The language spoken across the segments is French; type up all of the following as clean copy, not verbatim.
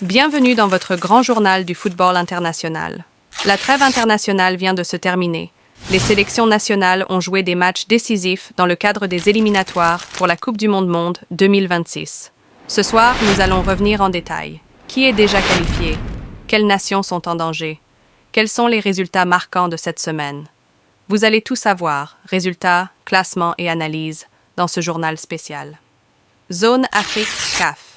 Bienvenue dans votre grand journal du football international. La trêve internationale vient de se terminer. Les sélections nationales ont joué des matchs décisifs dans le cadre des éliminatoires pour la Coupe du Monde 2026. Ce soir, nous allons revenir en détail. Qui est déjà qualifié? Quelles nations sont en danger? Quels sont les résultats marquants de cette semaine? Vous allez tout savoir, résultats, classements et analyses, dans ce journal spécial. Zone Afrique CAF.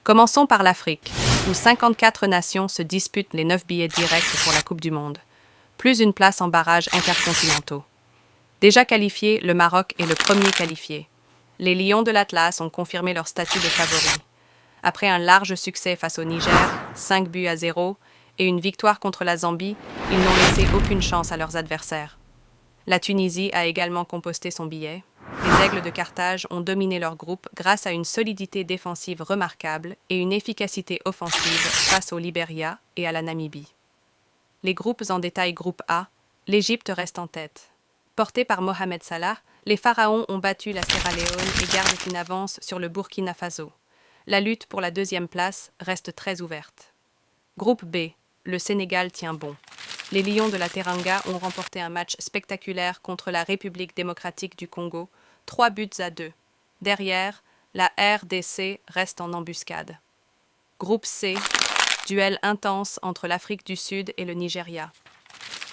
Commençons par l'Afrique, où 54 nations se disputent les 9 billets directs pour la Coupe du Monde, plus une place en barrages intercontinentaux. Déjà qualifié, le Maroc est le premier qualifié. Les Lions de l'Atlas ont confirmé leur statut de favoris. Après un large succès face au Niger, 5-0, et une victoire contre la Zambie, ils n'ont laissé aucune chance à leurs adversaires. La Tunisie a également composté son billet. Les Aigles de Carthage ont dominé leur groupe grâce à une solidité défensive remarquable et une efficacité offensive face au Libéria et à la Namibie. Les groupes en détail groupe A, l'Égypte reste en tête. Portés par Mohamed Salah, les Pharaons ont battu la Sierra Leone et gardent une avance sur le Burkina Faso. La lutte pour la deuxième place reste très ouverte. Groupe B, le Sénégal tient bon. Les Lions de la Teranga ont remporté un match spectaculaire contre la République démocratique du Congo, 3-2. Derrière, la RDC reste en embuscade. Groupe C, duel intense entre l'Afrique du Sud et le Nigeria.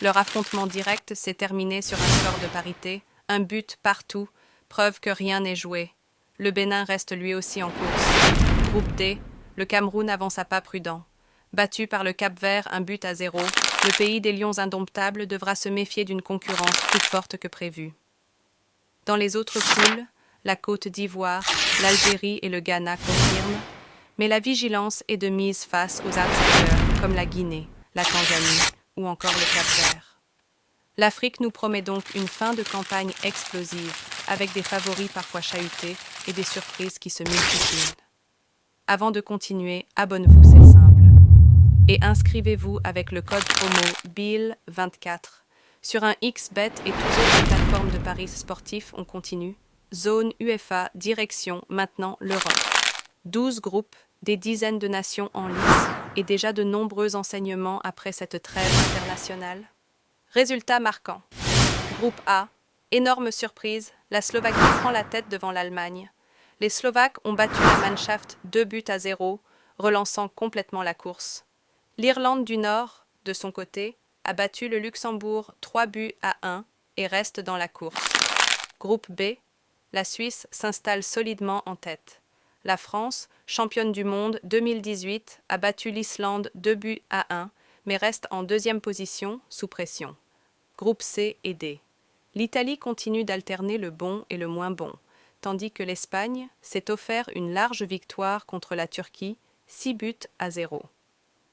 Leur affrontement direct s'est terminé sur un score de parité, un but partout, preuve que rien n'est joué. Le Bénin reste lui aussi en course. Groupe D, le Cameroun avance à pas prudent. Battu par le Cap-Vert 1-0, le pays des Lions indomptables devra se méfier d'une concurrence plus forte que prévu. Dans les autres poules, la Côte d'Ivoire, l'Algérie et le Ghana confirment, mais la vigilance est de mise face aux outsiders comme la Guinée, la Tanzanie ou encore le Cap-Vert. L'Afrique nous promet donc une fin de campagne explosive, avec des favoris parfois chahutés et des surprises qui se multiplient. Avant de continuer, abonnez-vous, c'est simple. Et inscrivez-vous avec le code promo BIL24. Sur un XBet et toutes autres plateformes de paris sportifs, on continue. Zone UEFA, direction maintenant l'Europe. 12 groupes, des dizaines de nations en lice et déjà de nombreux enseignements après cette trêve internationale. Résultats marquants. Groupe A, énorme surprise, la Slovaquie prend la tête devant l'Allemagne. Les Slovaques ont battu la Mannschaft 2-0, relançant complètement la course. L'Irlande du Nord, de son côté, a battu le Luxembourg 3-1 et reste dans la course. Groupe B, la Suisse s'installe solidement en tête. La France, championne du monde 2018, a battu l'Islande 2-1, mais reste en deuxième position sous pression. Groupe C et D. L'Italie continue d'alterner le bon et le moins bon, tandis que l'Espagne s'est offert une large victoire contre la Turquie, 6-0.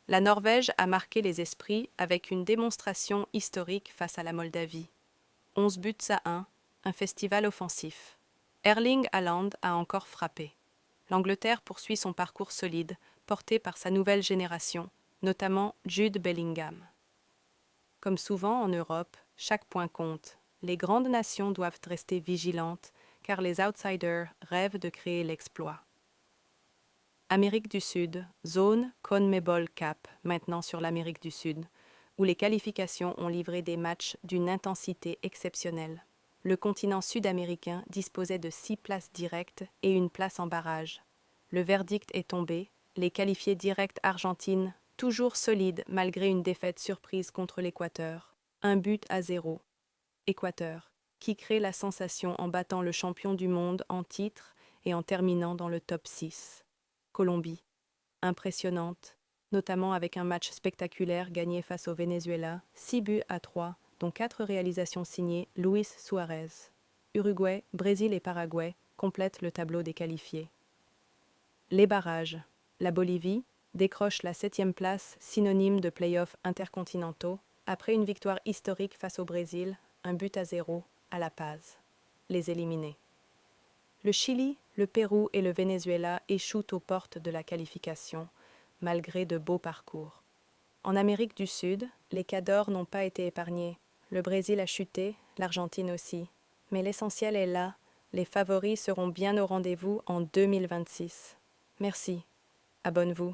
La Norvège a marqué les esprits avec une démonstration historique face à la Moldavie. 11-1, un festival offensif. Erling Haaland a encore frappé. L'Angleterre poursuit son parcours solide, porté par sa nouvelle génération, notamment Jude Bellingham. Comme souvent en Europe, chaque point compte. Les grandes nations doivent rester vigilantes, car les outsiders rêvent de créer l'exploit. Amérique du Sud, zone CONMEBOL Cap, maintenant sur l'Amérique du Sud, où les qualifications ont livré des matchs d'une intensité exceptionnelle. Le continent sud-américain disposait de 6 places directes et une place en barrage. Le verdict est tombé, les qualifiés directs Argentine, toujours solides malgré une défaite surprise contre l'Équateur, 1-0. Équateur, qui crée la sensation en battant le champion du monde en titre et en terminant dans le top 6. Colombie, impressionnante, notamment avec un match spectaculaire gagné face au Venezuela, 6-3, dont 4 réalisations signées Luis Suarez. Uruguay, Brésil et Paraguay complètent le tableau des qualifiés. Les barrages. La Bolivie décroche la 7e place, synonyme de play-offs intercontinentaux, après une victoire historique face au Brésil, 1-0 à La Paz. Les éliminés. Le Chili, le Pérou et le Venezuela échouent aux portes de la qualification, malgré de beaux parcours. En Amérique du Sud, les Cadors n'ont pas été épargnés. Le Brésil a chuté, l'Argentine aussi. Mais l'essentiel est là, les favoris seront bien au rendez-vous en 2026. Merci. Abonnez-vous.